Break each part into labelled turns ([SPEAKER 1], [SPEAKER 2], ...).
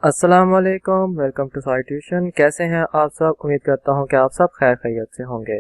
[SPEAKER 1] अस्सलाम वालेकुम, welcome to Sai tuition. कैसे हैं आप सब? उम्मीद करता हूं कि आप सब खैर खैरियत से होंगे।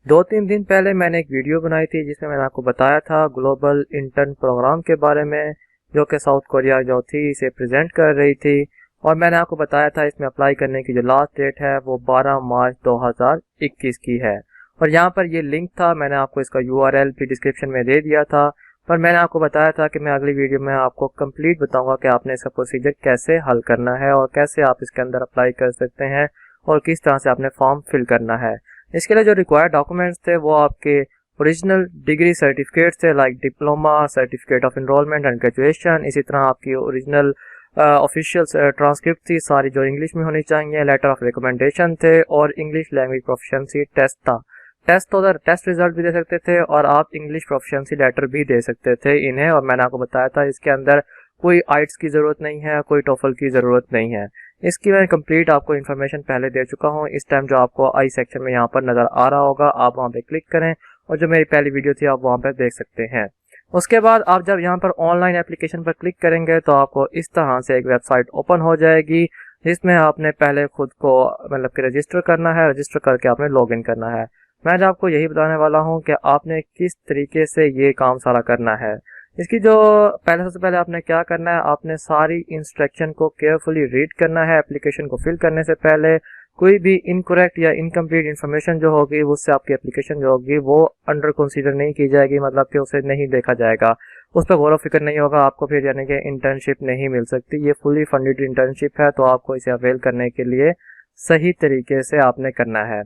[SPEAKER 1] 2-3 दिन पहले मैंने एक वीडियो बनाई थी जिसमें मैंने आपको बताया था ग्लोबल इंटर्न प्रोग्राम के बारे में, जो कि साउथ कोरिया जो थी इसे प्रेजेंट कर रही थी। और मैंने आपको बताया था इसमें अप्लाई करने की जो लास्ट डेट है वो 12 मार्च 2021 की है। और यहाँ पर ये लिंक था, मैंने आपको इसका URL भी डिस्क्रिप्शन में दे दिया था। पर मैंने आपको बताया था कि मैं अगली वीडियो में आपको कंप्लीट बताऊंगा कि आपने इसका प्रोसीजर कैसे हल करना है और कैसे आप इसके अंदर अप्लाई कर सकते हैं और किस तरह से आपने फॉर्म फिल करना है। इसके लिए जो रिक्वायर्ड डॉक्यूमेंट्स थे वो आपके ओरिजिनल डिग्री सर्टिफिकेट्स थे, like diploma, certificate of enrolment and graduation. इसी तरह आपकी ओरिजिनल ऑफिशियल ट्रांसक्रिप्ट थी सारी, जो इंग्लिश में होनी चाहिए। लेटर ऑफ रिकमेंडेशन थे और इंग्लिश लैंग्वेज प्रोफिशिएंसी टेस्ट था। टेस्ट रिजल्ट भी दे सकते थे और आप इंग्लिश प्रोफिशिएंसी लेटर भी दे सकते थे इन्हें। और मैंने आपको बताया था इसके अंदर कोई आइट्स की जरूरत नहीं है, कोई टोफल की जरूरत नहीं है। इसकी मैं कंप्लीट आपको इन्फॉर्मेशन पहले दे चुका हूँ। इस टाइम जो आपको आई सेक्शन में यहाँ पर नजर आ रहा होगा, आप वहाँ पे क्लिक करें और जो मेरी पहली वीडियो थी आप वहाँ पे देख सकते हैं। उसके बाद आप जब यहाँ पर ऑनलाइन एप्लीकेशन पर क्लिक करेंगे तो आपको इस तरह से एक वेबसाइट ओपन हो जाएगी, जिसमें आपने पहले खुद को मतलब कि रजिस्टर करना है। रजिस्टर करके आपने लॉग इन करना है। मैं आज आपको यही बताने वाला हूँ कि आपने किस तरीके से ये काम सारा करना है। इसकी जो सबसे पहले आपने क्या करना है, आपने सारी इंस्ट्रक्शन को केयरफुली रीड करना है। एप्लीकेशन को फिल करने से पहले कोई भी इनकरेक्ट या इनकम्प्लीट इन्फॉर्मेशन जो होगी उससे आपकी एप्लीकेशन जो होगी वो अंडर कंसीडर नहीं की जाएगी, मतलब कि उसे नहीं देखा जाएगा, उस पर गौर फिक्र नहीं होगा। आपको फिर यानी कि इंटर्नशिप नहीं मिल सकती। ये फुली फंडेड इंटर्नशिप है, तो आपको इसे अवेल करने के लिए सही तरीके से आपने करना है।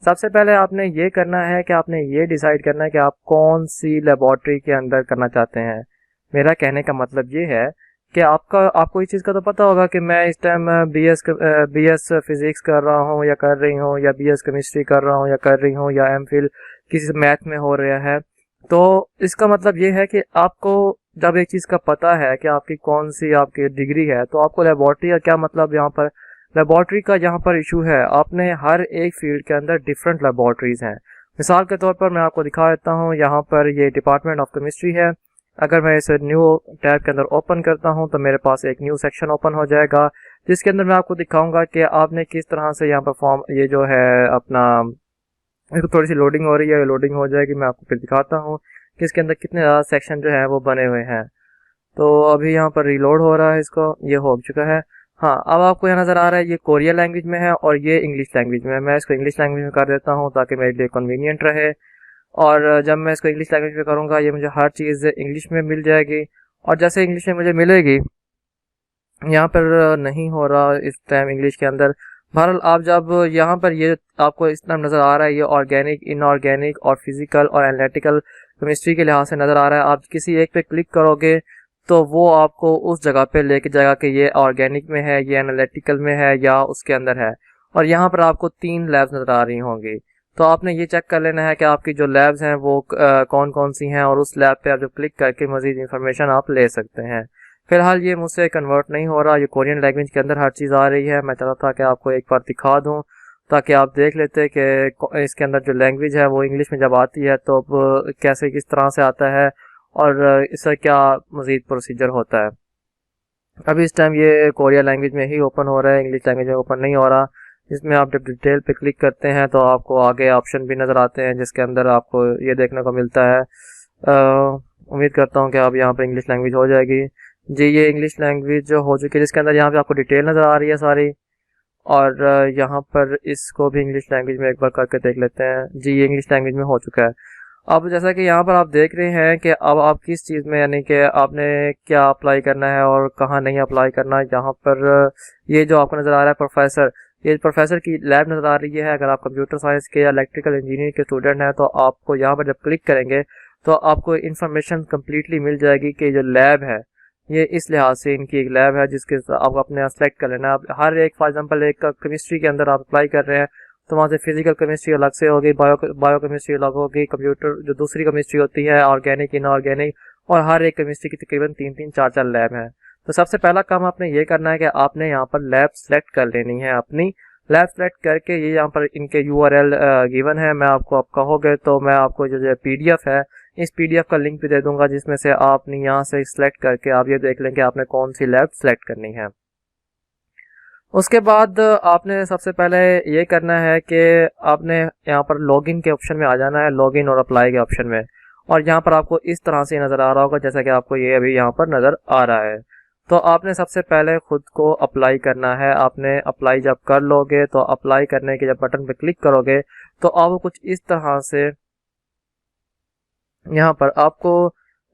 [SPEAKER 1] सबसे पहले आपने ये करना है कि आपने ये डिसाइड करना है कि आप कौन सी लेबोरेटरी के अंदर करना चाहते हैं। मेरा कहने का मतलब ये है कि आपको इस चीज़ का तो पता होगा कि मैं इस टाइम बीएस फिजिक्स कर रहा हूँ या कर रही हूँ, या बीएस केमिस्ट्री कर रहा हूँ या कर रही हूँ, या एमफिल किसी मैथ में हो रहा है। तो इसका मतलब ये है कि आपको जब एक चीज़ का पता है कि आपकी कौन सी आपकी डिग्री है, तो आपको लेबोरेटरी का क्या मतलब यहाँ पर लेबोरेटरी का यहाँ पर इशू है। आपने हर एक फील्ड के अंदर डिफरेंट लेबोरेटरीज हैं। मिसाल के तौर पर मैं आपको दिखा देता हूँ। यहाँ पर ये डिपार्टमेंट ऑफ केमिस्ट्री है। अगर मैं इसे न्यू टैब के अंदर ओपन करता हूँ तो मेरे पास एक न्यू सेक्शन ओपन हो जाएगा, जिसके अंदर मैं आपको दिखाऊंगा कि आपने किस तरह से यहाँ पर फॉर्म ये जो है अपना, थोड़ी सी लोडिंग हो रही है, लोडिंग हो जाएगी, मैं आपको फिर दिखाता हूँ कि इसके अंदर कितने ज़्यादा सेक्शन जो है वो बने हुए हैं। तो अभी यहाँ पर रिलोड हो रहा है, इसको ये हो चुका है। हाँ, अब आपको यहाँ नज़र आ रहा है ये कोरिया लैंग्वेज में है और ये इंग्लिश लैंग्वेज में है। मैं इसको इंग्लिश लैंग्वेज में कर देता हूँ ताकि मेरे लिए कन्वीनियंट रहे। और जब मैं इसको इंग्लिश लैंग्वेज में करूँगा ये मुझे हर चीज़ इंग्लिश में मिल जाएगी। और जैसे इंग्लिश में मुझे मिलेगी, यहाँ पर नहीं हो रहा इस टाइम इंग्लिश के अंदर। बहरहाल आप जब यहाँ पर ये आपको इस टाइम नज़र आ रहा है, ये ऑर्गेनिक, इनऑर्गेनिक और फिजिकल और एनालिटिकल केमिस्ट्री के लिहाज से नज़र आ रहा है। आप किसी एक पे क्लिक करोगे तो वो आपको उस जगह पे लेके जाएगा कि ये ऑर्गेनिक में है, ये एनालिटिकल में है या उसके अंदर है। और यहाँ पर आपको 3 लैब्स नज़र आ रही होंगी। तो आपने ये चेक कर लेना है कि आपकी जो लैब्स हैं वो कौन कौन सी हैं, और उस लैब पे आप जब क्लिक करके मजीद इन्फॉर्मेशन आप ले सकते हैं। फिलहाल ये मुझसे कन्वर्ट नहीं हो रहा, ये कोरियन लैंग्वेज के अंदर हर चीज़ आ रही है। मैं चाहता था कि आपको एक बार दिखा दूँ ताकि आप देख लेते कि इसके अंदर जो लैंग्वेज है वो इंग्लिश में जब आती है तो अब कैसे किस तरह से आता है और इसका क्या मजीद प्रोसीजर होता है। अभी इस टाइम ये कोरिया लैंग्वेज में ही ओपन हो रहा है, इंग्लिश लैंग्वेज में ओपन नहीं हो रहा। इसमें आप जब डिटेल पे क्लिक करते हैं तो आपको आगे ऑप्शन भी नज़र आते हैं जिसके अंदर आपको ये देखने को मिलता है। उम्मीद करता हूँ कि अब यहाँ पर इंग्लिश लैंग्वेज हो जाएगी। जी, ये इंग्लिश लैंग्वेज जो हो चुकी है, जिसके अंदर यहाँ पे आपको डिटेल नज़र आ रही है सारी। और यहाँ पर इसको भी इंग्लिश लैंग्वेज में एक बार करके देख लेते हैं। जी, ये इंग्लिश लैंग्वेज में हो चुका है। अब जैसा कि यहाँ पर आप देख रहे हैं कि अब आप किस चीज़ में, यानी कि आपने क्या अप्लाई करना है और कहाँ नहीं अप्लाई करना। यहाँ पर ये जो आपको नज़र आ रहा है प्रोफेसर, ये प्रोफेसर की लैब नज़र आ रही है। अगर आप कंप्यूटर साइंस के या इलेक्ट्रिकल इंजीनियरिंग के स्टूडेंट हैं तो आपको यहाँ पर जब क्लिक करेंगे तो आपको इन्फॉर्मेशन कम्प्लीटली मिल जाएगी कि जो लैब है ये इस लिहाज से इनकी एक लैब है, जिसके आप अपने सेलेक्ट कर लेना। आप हर एक, फॉर एग्जांपल एक केमिस्ट्री के अंदर आप अप्लाई कर रहे हैं तो वहाँ से फिजिकल केमिस्ट्री अलग से होगी, बायो केमिस्ट्री अलग होगी, कंप्यूटर जो दूसरी केमिस्ट्री होती है, ऑर्गेनिक, इनऑर्गेनिक, और हर एक केमिस्ट्री की तकरीबन 3-3 4-4 लैब हैं। तो सबसे पहला काम आपने ये करना है कि आपने यहाँ पर लैब सेलेक्ट कर लेनी है। अपनी लैब सेलेक्ट करके ये यहाँ पर इनके URL गिवन है। मैं आपको, आप कहोगे तो मैं आपको जो PDF है, इस PDF का लिंक भी दे दूंगा, जिसमें से आपने यहाँ से सिलेक्ट करके आप ये देख लें कि आपने कौन सी लैब सेलेक्ट करनी है। उसके बाद आपने सबसे पहले ये करना है कि आपने यहाँ पर लॉगिन के ऑप्शन में आ जाना है, लॉगिन और अप्लाई के ऑप्शन में। और यहाँ पर आपको इस तरह से नज़र आ रहा होगा जैसा कि आपको ये अभी यहाँ पर नज़र आ रहा है। तो आपने सबसे पहले खुद को अप्लाई करना है। आपने अप्लाई जब कर लोगे तो अप्लाई करने के जब बटन पर क्लिक करोगे तो आपको कुछ इस तरह से यहाँ पर आपको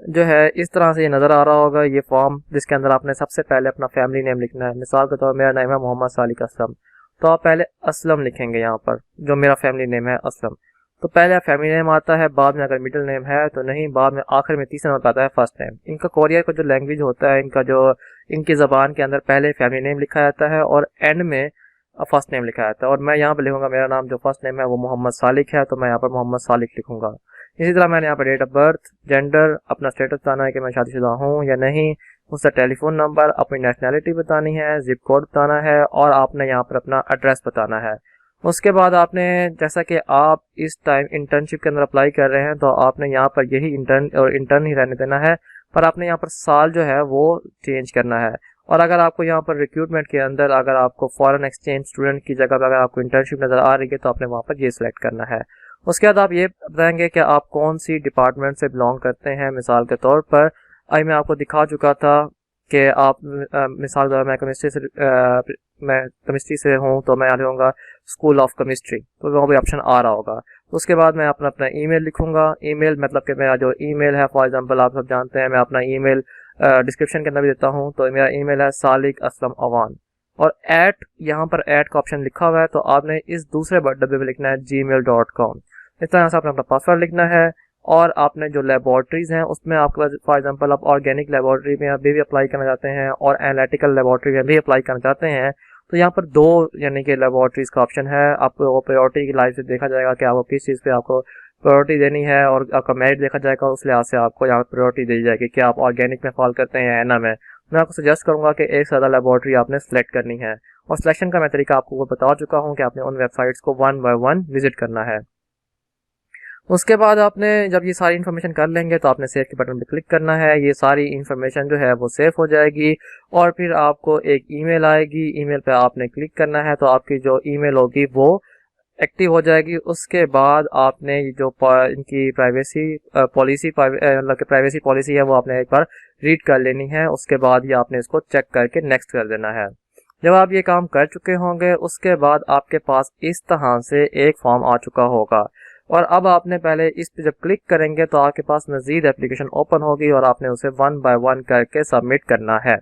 [SPEAKER 1] जो है इस तरह से ये नज़र आ रहा होगा ये फॉर्म, जिसके अंदर आपने सबसे पहले अपना फैमिली नेम लिखना है। मिसाल के तौर पर मेरा नाम है मोहम्मद सालिक असलम, तो आप पहले असलम लिखेंगे यहाँ पर, जो मेरा फैमिली नेम है असलम। तो पहले फैमिली नेम आता है, बाद में अगर मिडिल नेम है तो नहीं, बाद में आखिर में तीसरा नंबर आता है फर्स्ट नेम। इनका कोरिया का जो लैंग्वेज होता है, इनका जो इनकी ज़बान के अंदर पहले फैमिली नेम लिखा जाता है और एंड में फर्स्ट नेम लिखा जाता है। और मैं यहाँ पर लिखूंगा मेरा नाम जो फर्स्ट नेम है वो मोहम्मद सालिक है, तो मैं यहाँ पर मोहम्मद सालिक लिखूंगा। इसी तरह मैंने यहाँ पर डेट ऑफ बर्थ, जेंडर, अपना स्टेटस बताना है कि मैं शादीशुदा हूँ या नहीं, उसका टेलीफोन नंबर, अपनी नेशनैलिटी बतानी है, जिप कोड बताना है और आपने यहाँ पर अपना एड्रेस बताना है। उसके बाद आपने, जैसा कि आप इस टाइम इंटर्नशिप के अंदर अप्लाई कर रहे हैं, तो आपने यहाँ पर यही इंटर्न ही रहने देना है, पर आपने यहाँ पर साल जो है वो चेंज करना है। और अगर आपको यहाँ पर रिक्रूटमेंट के अंदर अगर आपको फॉरेन एक्सचेंज स्टूडेंट की जगह पर अगर आपको इंटर्नशिप नज़र आ रही है तो आपने वहाँ पर ये सिलेक्ट करना है। उसके बाद आप ये बताएंगे कि आप कौन सी डिपार्टमेंट से बिलोंग करते हैं। मिसाल के तौर पर अभी मैं आपको दिखा चुका था कि आप मिसाल के तौर मैं केमिस्ट्री से हूँ, तो मैं आ जाऊँगा स्कूल ऑफ केमिस्ट्री, तो वहाँ भी ऑप्शन आ रहा होगा। उसके बाद मैं अपना ईमेल लिखूंगा। ईमेल मतलब कि मेरा जो ईमेल है, फॉर एग्जांपल आप सब जानते हैं मैं अपना ईमेल डिस्क्रिप्शन के अंदर भी देता हूँ, तो मेरा ईमेल है सालिक असलम अवान और ऐट, यहाँ पर ऐट का ऑप्शन लिखा हुआ है, तो आपने इस दूसरे डब्बे में लिखना है gmail.com। इस तरह से आपने अपना पासवर्ड लिखना है। और आपने जो लेबॉर्ट्रीज हैं उसमें आपका फॉर एग्जांपल आप ऑर्गेनिक लेबॉर्ट्री में अभी भी अप्लाई करना चाहते हैं और एनालिटिकल लेबॉर्ट्री में भी अप्लाई करना चाहते हैं, तो यहाँ पर दो यानी कि लेबॉर्ट्रीज का ऑप्शन है। आपको प्रायोरिटी की लाइफ से देखा जाएगा कि आपको किस चीज़ पे आपको प्रायोरिटी देनी है और आपका मेरिट देखा जाएगा, उस लिहाज से आपको यहाँ पर प्रायोरिटी दी जाएगी कि आप ऑर्गेनिक में फॉल करते हैं या एना में। मैं आपको सजेस्ट करूंगा कि एक से ज़्यादा लेबॉर्ट्री आपने सेलेक्ट करनी है और सिलेक्शन का मैं तरीका आपको बता चुका हूँ कि आपने उन वेबसाइट्स को 1 बाय 1 विजिट करना है। उसके बाद आपने जब ये सारी इन्फॉर्मेशन कर लेंगे तो आपने सेव के बटन पर क्लिक करना है। ये सारी इन्फॉर्मेशन जो है वो सेव हो जाएगी और फिर आपको एक ईमेल आएगी। ईमेल पे आपने क्लिक करना है तो आपकी जो ईमेल होगी वो एक्टिव हो जाएगी। उसके बाद आपने जो इनकी प्राइवेसी पॉलिसी मतलब कि प्राइवेसी पॉलिसी है वो आपने एक बार रीड कर लेनी है। उसके बाद ये आपने इसको चेक करके नेक्स्ट कर देना है। जब आप ये काम कर चुके होंगे उसके बाद आपके पास इस तरह से एक फॉर्म आ चुका होगा और अब आपने पहले इस पे जब क्लिक करेंगे तो आपके पास मजीद एप्लीकेशन ओपन होगी और आपने उसे 1 बाय 1 करके सबमिट करना है।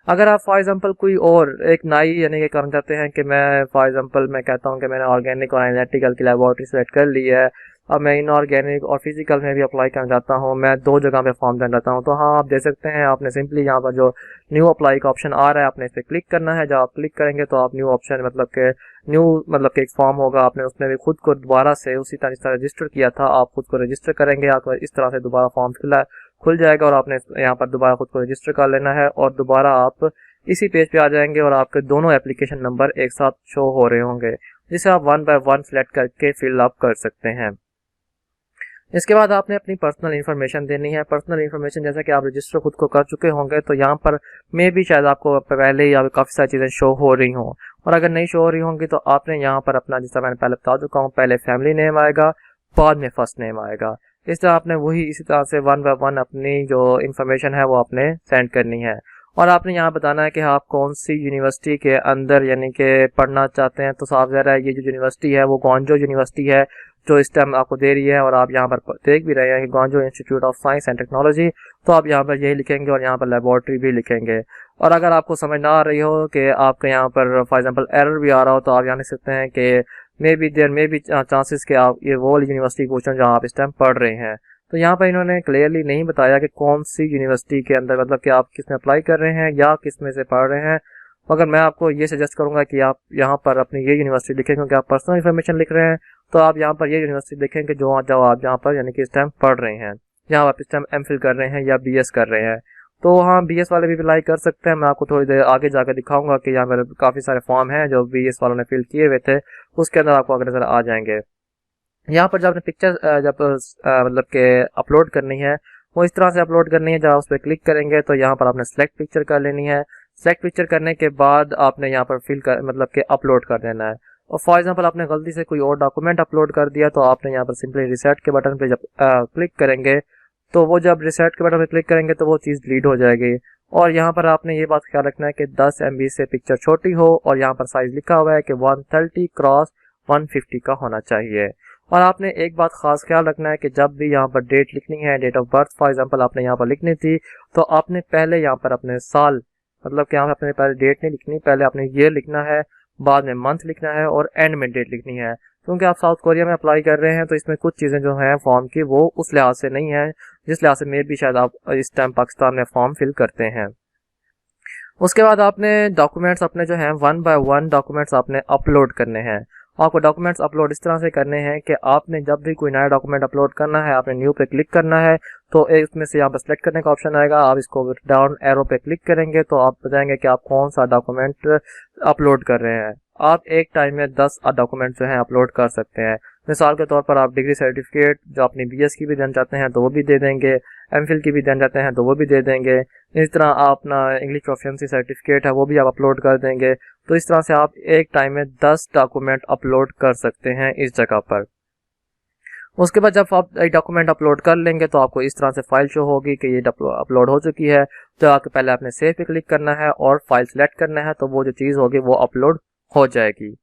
[SPEAKER 1] अगर आप फॉर एग्जांपल कोई और एक नई यानी कि करना चाहते हैं कि मैं फॉर एग्जांपल मैं कहता हूं कि मैंने ऑर्गेनिक और एनालिटिकल की लेबोरेटरी सेलेक्ट कर ली है, अब मैं इनऑर्गेनिक और फिजिकल में भी अप्लाई करना चाहता हूं, मैं 2 जगह पे फॉर्म देना चाहता हूं, तो हाँ आप दे सकते हैं। आपने सिंपली यहाँ पर जो न्यू अप्लाई का ऑप्शन आ रहा है आपने इस पर क्लिक करना है। जब आप क्लिक करेंगे तो आप न्यू ऑप्शन मतलब के एक फॉर्म होगा, आपने उसमें भी खुद को दोबारा से उसी तरह जिस तरह रजिस्टर किया था आप खुद को रजिस्टर करेंगे। आपको इस तरह से दोबारा फॉर्म खुल जाएगा और आपने यहाँ पर दोबारा खुद को रजिस्टर कर लेना है और दोबारा आप इसी पेज पे आ जाएंगे और आपके दोनों एप्लीकेशन नंबर एक साथ शो हो रहे होंगे, जिसे आप 1 बाय 1 सिलेक्ट करके फिल अप कर सकते हैं। इसके बाद आपने अपनी पर्सनल इन्फॉर्मेशन देनी है। पर्सनल इन्फॉर्मेशन जैसा कि आप रजिस्टर खुद को कर चुके होंगे तो यहाँ पर मे भी शायद आपको पहले ही काफ़ी सारी चीज़ें शो हो रही हों, और अगर नहीं शो हो रही होंगी तो आपने यहाँ पर अपना, जिसका मैंने पहले बता चुका हूँ, पहले फैमिली नेम आएगा बाद में फर्स्ट नेम आएगा। इस तरह आपने वही इसी तरह से 1 बाय 1 अपनी जो इन्फॉर्मेशन है वो आपने सेंड करनी है और आपने यहाँ बताना है कि आप कौन सी यूनिवर्सिटी के अंदर यानी कि पढ़ना चाहते हैं। तो साफ ज़ाहिर है ये जो यूनिवर्सिटी है वो ग्वांजो यूनिवर्सिटी है जो इस टाइम आपको दे रही है और आप यहाँ पर देख भी रहे हैं कि Guangzhou institute of science and technology, तो आप यहाँ पर यही लिखेंगे और यहाँ पर लेबोरेटरी भी लिखेंगे। और अगर आपको समझ ना आ रही हो कि आपके यहाँ पर फॉर एग्जांपल एरर भी आ रहा हो तो आप यहाँ लिख सकते हैं कि देयर मे बी चांसेस कि आप ये वो यूनिवर्सिटी क्वेश्चन जहाँ आप इस टाइम पढ़ रहे हैं। तो यहाँ पर इन्होंने क्लियरली नहीं बताया कि कौन सी यूनिवर्सिटी के अंदर, मतलब कि आप किस में अप्लाई कर रहे हैं या किस में से पढ़ रहे हैं। मगर मैं आपको ये सजेस्ट करूंगा कि आप यहाँ पर अपनी ये यूनिवर्सिटी लिखें, क्योंकि आप पर्सनल इन्फॉर्मेशन लिख रहे हैं तो आप यहाँ पर ये यूनिवर्सिटी लिखें कि जो आप यहाँ पर यानी कि इस टाइम पढ़ रहे हैं, जहाँ आप इस टाइम एमफिल कर रहे हैं या बीएस कर रहे हैं। तो हाँ बीएस वाले भी अप्लाई कर सकते हैं। मैं आपको थोड़ी देर आगे जाकर दिखाऊंगा कि यहाँ पर काफ़ी सारे फॉर्म हैं जो बीएस वालों ने फिल किए हुए थे, उसके अंदर आपको आगे नजर आ जाएंगे। यहाँ पर जब आपने पिक्चर मतलब के अपलोड करनी है वो इस तरह से अपलोड करनी है। जब उस पर क्लिक करेंगे तो यहाँ पर आपने सेलेक्ट पिक्चर कर लेनी है। सेलेक्ट पिक्चर करने के बाद आपने यहाँ पर फिल कर मतलब कि अपलोड कर देना है। और फॉर एग्जांपल आपने गलती से कोई और डॉक्यूमेंट अपलोड कर दिया तो आपने यहाँ पर सिंपली रिसेट के बटन पे जब क्लिक करेंगे तो वो जब रिसेट के बटन पे क्लिक करेंगे तो वो चीज़ डिलीट हो जाएगी। और यहाँ पर आपने ये बात ख्याल रखना है कि 10 MB से पिक्चर छोटी हो और यहाँ पर साइज लिखा हुआ है कि 130x150 का होना चाहिए। और आपने एक बात खास ख्याल रखना है कि जब भी यहाँ पर डेट लिखनी है, date of birth for example आपने यहाँ पर लिखनी थी, तो आपने पहले यहाँ पर अपने साल मतलब कि यहाँ पर अपने पहले डेट नहीं लिखनी, पहले आपने ईयर लिखना है, बाद में मंथ लिखना है और एंड में डेट लिखनी है। क्योंकि आप साउथ कोरिया में अप्लाई कर रहे हैं तो इसमें कुछ चीज़ें जो हैं फॉर्म की वो उस लिहाज से नहीं है जिस लिहाज से मे भी शायद आप इस टाइम पाकिस्तान में फॉर्म फिल करते हैं। उसके बाद आपने डॉक्यूमेंट्स अपने जो हैं 1 बाय 1 डॉक्यूमेंट्स आपने अपलोड करने हैं। आपको डॉक्यूमेंट्स अपलोड इस तरह से करने हैं कि आपने जब भी कोई नया डॉक्यूमेंट अपलोड करना है आपने न्यू पे क्लिक करना है, तो इसमें से यहाँ पर सेलेक्ट करने का ऑप्शन आएगा, आप इसको डाउन एरो पे क्लिक करेंगे तो आप बताएंगे कि आप कौन सा डॉक्यूमेंट अपलोड कर रहे हैं। आप एक टाइम में 10 डॉक्यूमेंट जो हैं अपलोड कर सकते हैं। मिसाल के तौर पर आप डिग्री सर्टिफिकेट जो अपनी BS की भी देना चाहते हैं तो वो भी दे देंगे, MPhil की भी देना चाहते हैं तो वो भी दे देंगे। इस तरह आप अपना इंग्लिश प्रोफिशिएंसी सर्टिफिकेट है वो भी आप अपलोड कर देंगे। तो इस तरह से आप एक टाइम में 10 डॉक्यूमेंट अपलोड कर सकते हैं इस जगह पर। उसके बाद जब आप एक डॉक्यूमेंट अपलोड कर लेंगे तो आपको इस तरह से फाइल शो होगी कि ये अपलोड हो चुकी है। तो आपको पहले आपने सेव पे क्लिक करना है और फाइल सेलेक्ट करना है, तो वो जो चीज़ होगी वो अपलोड हो जाएगी।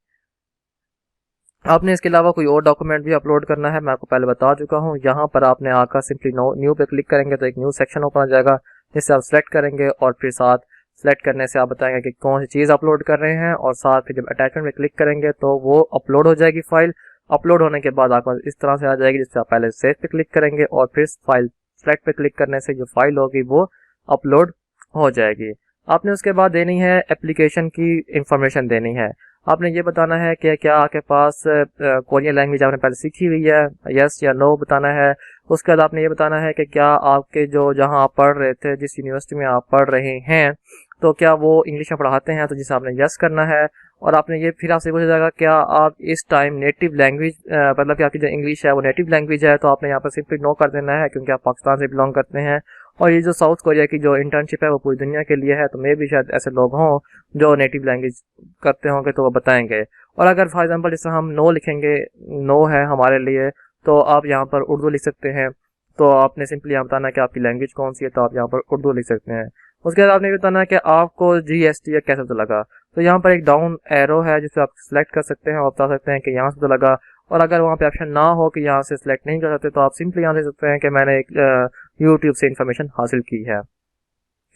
[SPEAKER 1] आपने इसके अलावा कोई और डॉक्यूमेंट भी अपलोड करना है, मैं आपको पहले बता चुका हूँ। यहाँ पर आपने आकर सिंपली न्यू पे क्लिक करेंगे तो एक न्यू सेक्शन ओपन हो जाएगा जिससे आप सेलेक्ट करेंगे और फिर साथ सेलेक्ट करने से आप बताएंगे कि कौन सी चीज़ अपलोड कर रहे हैं और साथ फिर जब अटैचमेंट पे क्लिक करेंगे तो वो अपलोड हो जाएगी फाइल। अपलोड होने के बाद आपको इस तरह से आ जाएगी जिससे आप पहले सेव पे क्लिक करेंगे और फिर फाइल सेलेक्ट पे क्लिक करने से जो फाइल होगी वो अपलोड हो जाएगी। आपने उसके बाद देनी है एप्लीकेशन की इंफॉर्मेशन देनी है। आपने ये बताना है कि क्या आपके पास कोरियन लैंग्वेज आपने पहले सीखी हुई है, यस या नो बताना है। उसके बाद आपने ये बताना है कि क्या आपके जो जहां आप पढ़ रहे थे, जिस यूनिवर्सिटी में आप पढ़ रहे हैं, तो क्या वो इंग्लिश में पढ़ाते हैं, तो जिसे आपने यस करना है। और आपने ये फिर आपसे पूछा जाएगा क्या आप इस टाइम नेटिव लैंग्वेज मतलब कि आपकी जो इंग्लिश है वो नेटिव लैंग्वेज है, तो आपने यहाँ पर सिंपली नो कर देना है क्योंकि आप पाकिस्तान से बिलोंग करते हैं। और ये जो साउथ कोरिया की जो इंटर्नशिप है वो पूरी दुनिया के लिए है, तो मे भी शायद ऐसे लोग हों जो नेटिव लैंग्वेज करते होंगे तो वो बताएंगे। और अगर फॉर एग्जांपल जैसे हम नो लिखेंगे, नो है हमारे लिए, तो आप यहाँ पर उर्दू लिख सकते हैं। तो आपने सिंपली यहाँ बताना है कि आपकी लैंग्वेज कौन सी है, तो आप यहाँ पर उर्दू लिख सकते हैं। उसके बाद आपने बताना है कि आपको GST कैसे पता लगा, तो यहाँ पर एक डाउन एरो है जिसे आप सिलेक्ट कर सकते हैं और बता सकते हैं कि यहाँ से पता लगा। और अगर वहाँ पे ऑप्शन ना हो कि यहाँ से सिलेक्ट नहीं कर सकते तो आप सिंपली यहाँ से सकते हैं कि मैंने एक यूट्यूब से इन्फॉर्मेशन हासिल की है।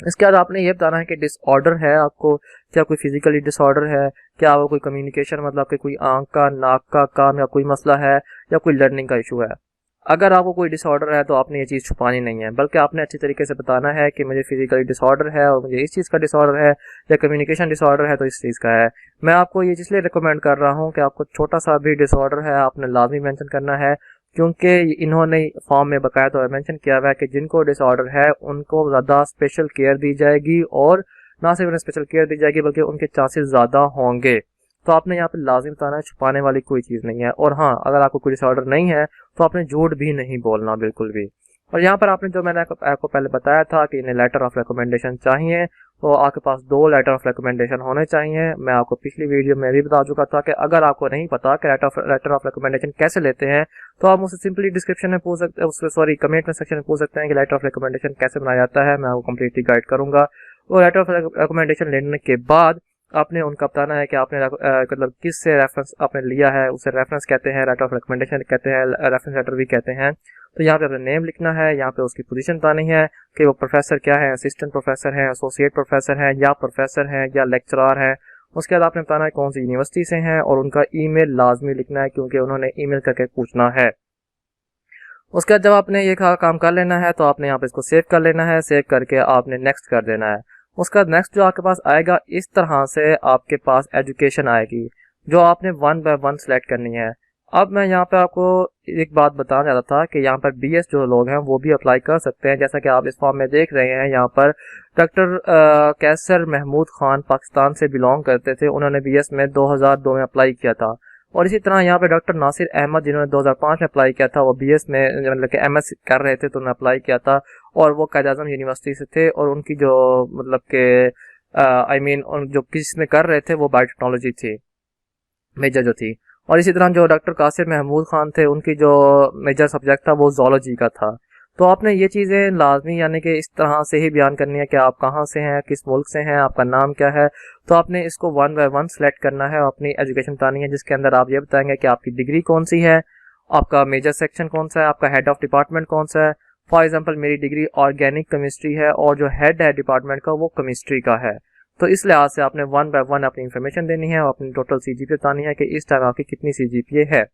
[SPEAKER 1] इसके बाद आपने ये बताना है कि डिसऑर्डर है आपको, क्या कोई फिजिकली डिसऑर्डर है, क्या आपको कोई कम्युनिकेशन मतलब कि कोई आंख का, नाक का, कान का कोई मसला है या कोई लर्निंग का इशू है। अगर आपको कोई डिसऑर्डर है तो आपने ये चीज़ छुपानी नहीं है, बल्कि आपने अच्छी तरीके से बताना है कि मुझे फिजिकली डिसऑर्डर है और मुझे इस चीज़ का डिसऑर्डर है, या कम्युनिकेशन डिसऑर्डर है तो इस चीज़ का है। मैं आपको ये इसलिए रिकमेंड कर रहा हूँ कि आपको छोटा सा भी डिसऑर्डर है आपने लाजमी मेंशन करना है, क्योंकि इन्होंने फॉर्म में बकायदा मेंशन किया हुआ है कि जिनको डिसऑर्डर है उनको ज़्यादा स्पेशल केयर दी जाएगी, और ना सिर्फ उन्हें स्पेशल केयर दी जाएगी बल्कि उनके चांसेस ज़्यादा होंगे। तो आपने यहाँ पे लाजिम बताना है, छुपाने वाली कोई चीज़ नहीं है। और हाँ, अगर आपको कोई डिसऑर्डर नहीं है तो आपने झूठ भी नहीं बोलना बिल्कुल भी। और यहाँ पर आपने जो मैंने आपको पहले बताया था कि इन्हें लेटर ऑफ रिकमेंडेशन चाहिए, तो आपके पास 2 लेटर ऑफ रिकमेंडेशन होने चाहिए। मैं आपको पिछली वीडियो में भी बता चुका था कि अगर आपको नहीं पता कि लेटर ऑफ रिकमेंडेशन कैसे लेते हैं तो आप मुझसे सिंपली डिस्क्रिप्शन में पूछ सकते हैं, सॉरी कमेंट में सेक्शन में पूछ सकते हैं कि लेटर ऑफ रिकमेंडेशन कैसे बनाया जाता है। मैं आपको कम्प्लीटली गाइड करूंगा। और लेटर ऑफ रिकमेंडेशन लेने के बाद आपने उनका बताना है कि आपने मतलब किस से रेफरेंस आपने लिया है, उसे रेफरेंस कहते हैं, लेटर ऑफ रिकमेंडेशन कहते हैं, रेफरेंस लेटर भी कहते हैं। तो यहाँ पे अपना नेम लिखना है, यहाँ पे उसकी पोजीशन बतानी है कि वो प्रोफेसर क्या है, असिस्टेंट प्रोफेसर है, एसोसिएट प्रोफेसर है, या प्रोफेसर है, या लेक्चरर है। उसके बाद आपने बताना है कौन सी यूनिवर्सिटी से हैं, और उनका ईमेल लाजमी लिखना है क्योंकि उन्होंने ईमेल करके पूछना है। उसके बाद जब आपने ये काम कर लेना है तो आपने यहाँ पे इसको सेव कर लेना है। सेव करके आपने नेक्स्ट कर देना है। उसका नेक्स्ट जो आपके पास आएगा, इस तरह से आपके पास एजुकेशन आएगी जो आपने 1 बाय 1 सेलेक्ट करनी है। अब मैं यहाँ पे आपको एक बात बताना चाहता था कि यहाँ पर BS जो लोग हैं वो भी अप्लाई कर सकते हैं। जैसा कि आप इस फॉर्म में देख रहे हैं, यहाँ पर डॉक्टर कैसर महमूद खान पाकिस्तान से बिलोंग करते थे, उन्होंने BS में 2002 में अप्लाई किया था। और इसी तरह यहाँ पे डॉक्टर नासिर अहमद जिन्होंने 2005 में अप्लाई किया था, वो BS में मतलब कि MS कर रहे थे तो उन्होंने अप्लाई किया था, और वो कायद-ए-आज़म यूनिवर्सिटी से थे। और उनकी जो मतलब के आई मीन जो किसने कर रहे थे वो बायोटेक्नोलॉजी थी, मेजर जो थी। और इसी तरह जो डॉक्टर कासिर महमूद खान थे, उनकी जो मेजर सब्जेक्ट था वो जोलॉजी का था। तो आपने ये चीज़ें लाजमी यानी कि इस तरह से ही बयान करनी है कि आप कहाँ से हैं, किस मुल्क से हैं, आपका नाम क्या है। तो आपने इसको वन बाय वन सेलेक्ट करना है, अपनी एजुकेशन बतानी है, जिसके अंदर आप ये बताएंगे कि आपकी डिग्री कौन सी है, आपका मेजर सेक्शन कौन सा है, आपका हेड ऑफ डिपार्टमेंट कौन सा है। फॉर एग्जाम्पल मेरी डिग्री ऑर्गेनिक केमिस्ट्री है और जो हेड है डिपार्टमेंट का वो केमिस्ट्री का है। तो इस लिहाज से आपने वन बाय वन अपनी इन्फॉर्मेशन देनी है और अपनी टोटल सीजीपीए बतानी है कि इस टाइम आपकी कितनी सीजीपीए है।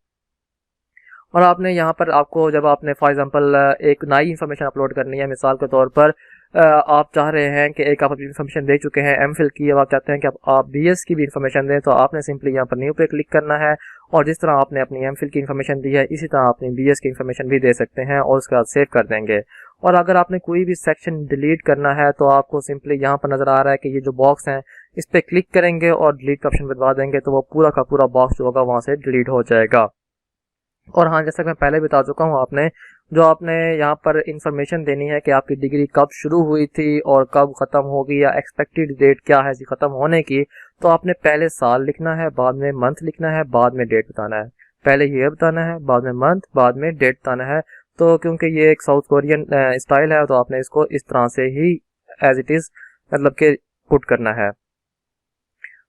[SPEAKER 1] और आपने यहाँ पर आपको जब आपने फॉर एग्जांपल एक नई इन्फॉर्मेशन अपलोड करनी है, मिसाल के तौर पर आप चाह रहे हैं कि एक आप अपनी इन्फॉर्मेशन दे चुके हैं एमफिल की, अब आप चाहते हैं कि आप बीएस की भी इन्फॉर्मेशन दें, तो आपने सिंपली यहाँ पर न्यू पे क्लिक करना है और जिस तरह आपने अपनी एमफिल की इन्फॉर्मेशन दी है इसी तरह अपनी बीएस की इन्फॉर्मेशन भी दे सकते हैं और उसके बाद सेव कर देंगे। और अगर आपने कोई भी सेक्शन डिलीट करना है तो आपको सिंपली यहाँ पर नजर आ रहा है कि ये जो बॉक्स है इस पर क्लिक करेंगे और डिलीट का ऑप्शन बदलवा देंगे तो वो पूरा का पूरा बॉक्स जो होगा वहां से डिलीट हो जाएगा। और हाँ, जैसा कि मैं पहले बता चुका हूँ, आपने यहाँ पर इंफॉर्मेशन देनी है कि आपकी डिग्री कब शुरू हुई थी और कब ख़त्म होगी या एक्सपेक्टेड डेट क्या है इसकी ख़त्म होने की। तो आपने पहले साल लिखना है, बाद में मंथ लिखना है, बाद में डेट बताना है। पहले ये बताना है, बाद में मंथ, बाद में डेट बताना है। तो क्योंकि ये एक साउथ कोरियन स्टाइल है तो आपने इसको इस तरह से ही एज इट इज़ मतलब कि पुट करना है।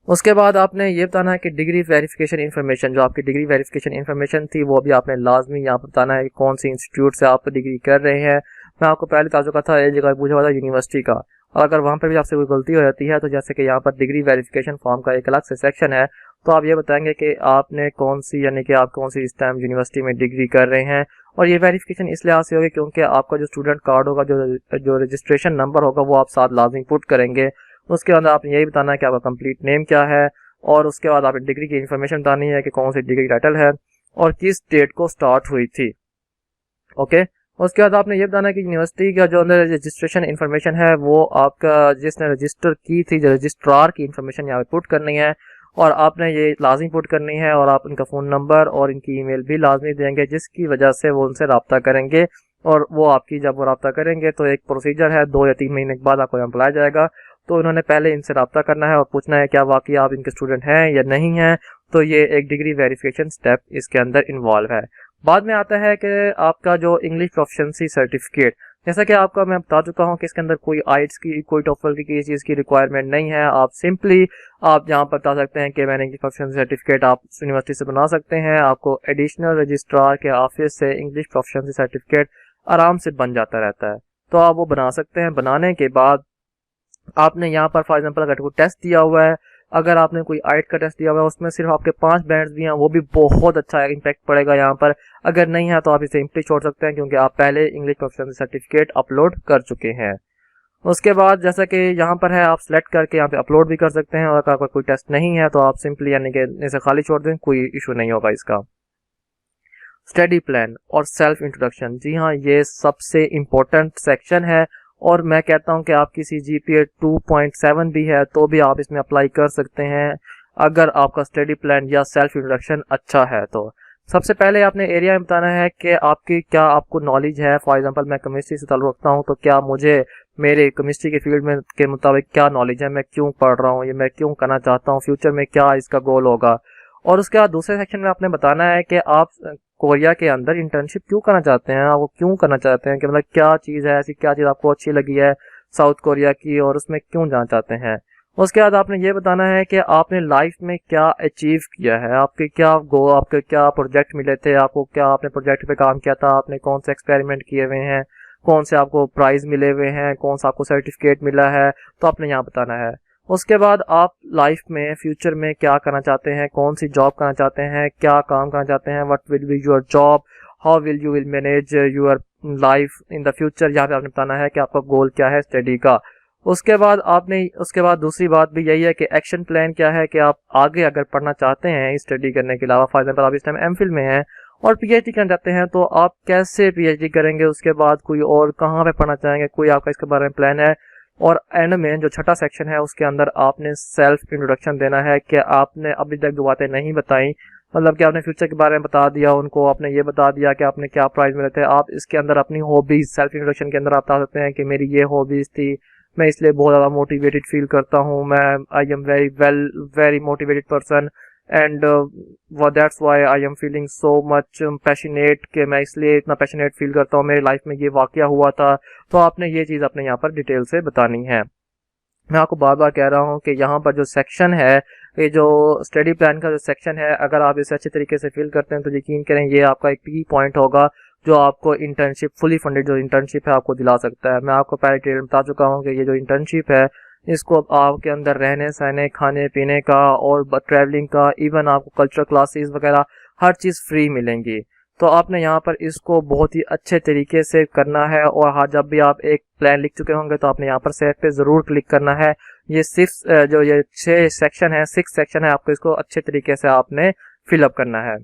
[SPEAKER 1] उसके बाद आपने ये बताना है कि डिग्री वेरिफिकेशन इन्फॉर्मेशन, जो आपकी डिग्री वेरिफिकेशन इन्फॉर्मेशन थी वो भी आपने लाजमी यहाँ पर बताना है कि कौन सी इंस्टीट्यूट से आप डिग्री कर रहे हैं। मैं आपको पहले बता चुका था, एक जगह पूछा हुआ था यूनिवर्सिटी का, और अगर वहाँ पर भी आपसे कोई गलती हो जाती है तो जैसे कि यहाँ पर डिग्री वेरिफिकेशन फॉर्म का एक अलग से सेक्शन है, तो आप ये बताएंगे कि आपने कौन सी यानी कि आप कौन सी इस टाइम यूनिवर्सिटी में डिग्री कर रहे हैं। और ये वेरिफिकेशन इस लिहाज से होगी क्योंकि आपका जो स्टूडेंट कार्ड होगा, जो रजिस्ट्रेशन नंबर होगा वो आप साथ लाजमी पुट करेंगे। उसके बाद आपने यही बताना है कि आपका कंप्लीट नेम क्या है और उसके बाद आपने डिग्री की इन्फॉर्मेशन बतानी है कि कौन सी डिग्री टाइटल है और किस डेट को स्टार्ट हुई थी। ओके, उसके बाद आपने ये बताना है कि यूनिवर्सिटी का जो अंदर रजिस्ट्रेशन इन्फॉर्मेशन है वो आपका जिसने रजिस्टर की थी, जो रजिस्ट्रार की इन्फॉर्मेशन यहाँ पे पुट करनी है और आपने ये लाजमी पुट करनी है। और आप उनका फ़ोन नंबर और इनकी ईमेल भी लाजमी देंगे जिसकी वजह से वो उनसे रब्ता करेंगे और वो आपकी जब वो रब्ता करेंगे तो एक प्रोसीजर है, 2 या 3 महीने के बाद आपको यहाँ बुलाया जाएगा। तो इन्होंने पहले इनसे रब्ता करना है और पूछना है क्या वाकई आप इनके स्टूडेंट हैं या नहीं हैं। तो ये एक डिग्री वेरिफिकेशन स्टेप इसके अंदर इन्वॉल्व है। बाद में आता है कि आपका जो इंग्लिश प्रोफिशिएंसी सर्टिफिकेट, जैसा कि आपका मैं बता चुका हूँ कि इसके अंदर कोई आइट्स की, कोई टोफल की किसी चीज़ की रिक्वायरमेंट नहीं है। आप सिंपली आप यहाँ पर बता सकते हैं कि मैंने इंग्लिश प्रोफिशिएंसी सर्टिफिकेट आप यूनिवर्सिटी से बना सकते हैं। आपको एडिशनल रजिस्ट्रार के ऑफिस से इंग्लिश प्रोफिशिएंसी सर्टिफिकेट आराम से बन जाता रहता है, तो आप वो बना सकते हैं। बनाने के बाद आपने यहाँ पर फॉर एग्जांपल अगर कोई टेस्ट दिया हुआ है, अगर आपने कोई आइट का टेस्ट दिया हुआ है उसमें सिर्फ आपके 5 बैंड्स भी हैं, वो भी बहुत अच्छा इम्पैक्ट पड़ेगा यहाँ पर। अगर नहीं है तो आप इसे सिंपली छोड़ सकते हैं क्योंकि आप पहले इंग्लिश प्रोफिशिएंसी सर्टिफिकेट अपलोड कर चुके हैं। उसके बाद जैसा कि यहाँ पर है आप सिलेक्ट करके यहाँ पे अपलोड भी कर सकते हैं और अगर कोई टेस्ट नहीं है तो आप सिंपली यानी कि इसे खाली छोड़ दें, कोई इशू नहीं होगा इसका। स्टडी प्लान और सेल्फ इंट्रोडक्शन, जी हाँ, ये सबसे इम्पोर्टेंट सेक्शन है और मैं कहता हूं कि आपकी सीजीपीए 2.7 भी है तो भी आप इसमें अप्लाई कर सकते हैं अगर आपका स्टडी प्लान या सेल्फ इंट्रोडक्शन अच्छा है। तो सबसे पहले आपने एरिया में बताना है कि आपकी क्या आपको नॉलेज है। फॉर एग्जांपल मैं केमिस्ट्री से ताल्लुक रखता हूं तो क्या मुझे मेरे केमिस्ट्री के फील्ड में के मुताबिक क्या नॉलेज है, मैं क्यों पढ़ रहा हूँ, ये मैं क्यों करना चाहता हूँ, फ्यूचर में क्या इसका गोल होगा। और उसके बाद दूसरे सेक्शन में आपने बताना है कि आप कोरिया के अंदर इंटर्नशिप क्यों करना चाहते हैं, आपको क्यों करना चाहते हैं, कि मतलब क्या चीज़ है ऐसी, क्या चीज़ आपको अच्छी लगी है साउथ कोरिया की और उसमें क्यों जाना चाहते हैं। उसके बाद आपने ये बताना है कि आपने लाइफ में क्या अचीव किया है, आपके क्या प्रोजेक्ट मिले थे, आपको क्या आपने प्रोजेक्ट पे काम किया था, आपने कौन से एक्सपेरिमेंट किए हुए हैं, कौन से आपको प्राइज मिले हुए हैं, कौन सा आपको सर्टिफिकेट मिला है, तो आपने यहाँ बताना है। उसके बाद आप लाइफ में फ्यूचर में क्या करना चाहते हैं, कौन सी जॉब करना चाहते हैं, क्या काम करना चाहते हैं, what will be your job, how will you manage your life in the future, यहाँ पे आपने बताना है कि आपका गोल क्या है स्टडी का। उसके बाद दूसरी बात भी यही है कि एक्शन प्लान क्या है, कि आप आगे अगर पढ़ना चाहते हैं स्टडी करने के अलावा, फॉर एग्जाम्पल आप इस टाइम एमफिल में हैं और पीएचडी करना चाहते हैं तो आप कैसे पीएचडी करेंगे, उसके बाद कोई और कहाँ पे पढ़ना चाहेंगे, कोई आपका इसके बारे में प्लान है। और एंड में जो छठा सेक्शन है उसके अंदर आपने सेल्फ इंट्रोडक्शन देना है कि आपने अभी तक जो बातें नहीं बताई, मतलब कि आपने फ्यूचर के बारे में बता दिया उनको, आपने ये बता दिया कि आपने क्या प्राइज मिले थे। आप इसके अंदर अपनी हॉबीज सेल्फ इंट्रोडक्शन के अंदर आप बता सकते हैं कि मेरी ये हॉबीज थी, मैं इसलिए बहुत ज़्यादा मोटिवेटेड फील करता हूँ। मैं I am very motivated person and that's why I am feeling so much passionate, कि मैं इसलिए इतना पैशनेट फील करता हूँ, मेरी लाइफ में ये वाकया हुआ था। तो आपने ये चीज़ अपने यहाँ पर डिटेल से बतानी है। मैं आपको बार बार कह रहा हूँ कि यहाँ पर जो सेक्शन है, ये जो स्टडी प्लान का जो सेक्शन है, अगर आप इसे अच्छे तरीके से फिल करते हैं तो यकीन करें ये आपका एक की पॉइंट होगा जो आपको इंटर्नशिप, फुली फंडेड जो इंटर्नशिप है आपको दिला सकता है। मैं आपको पहले डिटेल बता चुका हूँ कि ये जो इंटर्नशिप है इसको आपके अंदर रहने सहने, खाने पीने का और ट्रैवलिंग का, इवन आपको कल्चरल क्लासेस वगैरह हर चीज़ फ्री मिलेंगी। तो आपने यहाँ पर इसको बहुत ही अच्छे तरीके से करना है। और हाँ, जब भी आप एक प्लान लिख चुके होंगे तो आपने यहाँ पर सेव पे ज़रूर क्लिक करना है। ये जो ये 6 सेक्शन है, 6 सेक्शन है, आपको इसको अच्छे तरीके से आपने फिलअप करना है।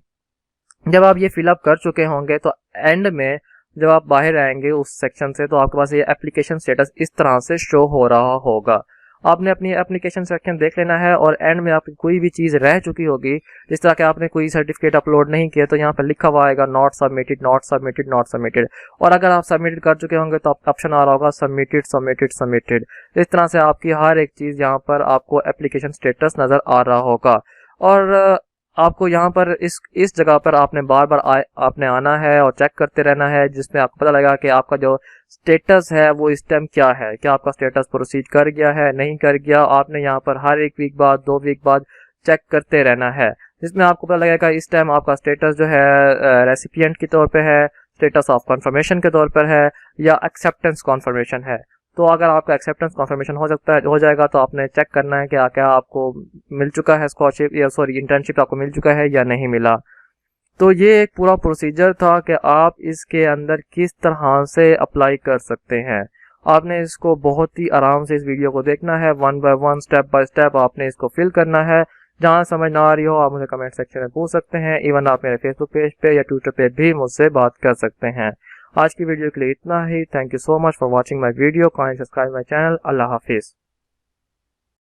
[SPEAKER 1] जब आप ये फिलअप कर चुके होंगे तो एंड में जब आप बाहर आएंगे उस सेक्शन से तो आपके पास ये एप्लीकेशन स्टेटस इस तरह से शो हो रहा होगा। आपने अपनी एप्लीकेशन सेक्शन देख लेना है और एंड में आपकी कोई भी चीज़ रह चुकी होगी, जिस तरह के आपने कोई सर्टिफिकेट अपलोड नहीं किया तो यहाँ पर लिखा हुआ आएगा not submitted, not submitted, not submitted. और अगर आप सबमिटेड कर चुके होंगे तो ऑप्शन आ रहा होगा सबमिटेड, सबमिटेड, सबमिटेड। इस तरह से आपकी हर एक चीज़ यहाँ पर आपको एप्लीकेशन स्टेटस नज़र आ रहा होगा। और आपको यहाँ पर इस जगह पर आपने बार बार आपने आना है और चेक करते रहना है, जिसमें आपको पता लगेगा कि आपका जो स्टेटस है वो इस टाइम क्या है, क्या आपका स्टेटस प्रोसीड कर गया है, नहीं कर गया। आपने यहाँ पर हर एक वीक बाद, 2 वीक बाद चेक करते रहना है, जिसमें आपको पता लगेगा इस टाइम आपका स्टेटस जो है रेसिपिएंट के तौर पे है, स्टेटस ऑफ कंफर्मेशन के तौर पर है, या एक्सेप्टेंस कॉन्फर्मेशन है। तो अगर आपका एक्सेप्टेंस कॉन्फर्मेशन हो जाएगा तो आपने चेक करना है कि क्या आपको मिल चुका है स्कॉलरशिप, या सॉरी इंटर्नशिप आपको मिल चुका है या नहीं मिला। तो ये एक पूरा प्रोसीजर था कि आप इसके अंदर किस तरह से अप्लाई कर सकते हैं। आपने इसको बहुत ही आराम से इस वीडियो को देखना है, 1 बाय 1 स्टेप बाय स्टेप आपने इसको फिल करना है। जहाँ समझ ना आ रही हो आप मुझे कमेंट सेक्शन में पूछ सकते हैं। इवन आप मेरे फेसबुक पेज पे या ट्विटर पे भी मुझसे बात कर सकते हैं। आज की वीडियो के लिए इतना ही। Thank you so much for watching my video. Kindly subscribe my channel. अल्लाह हाफिज।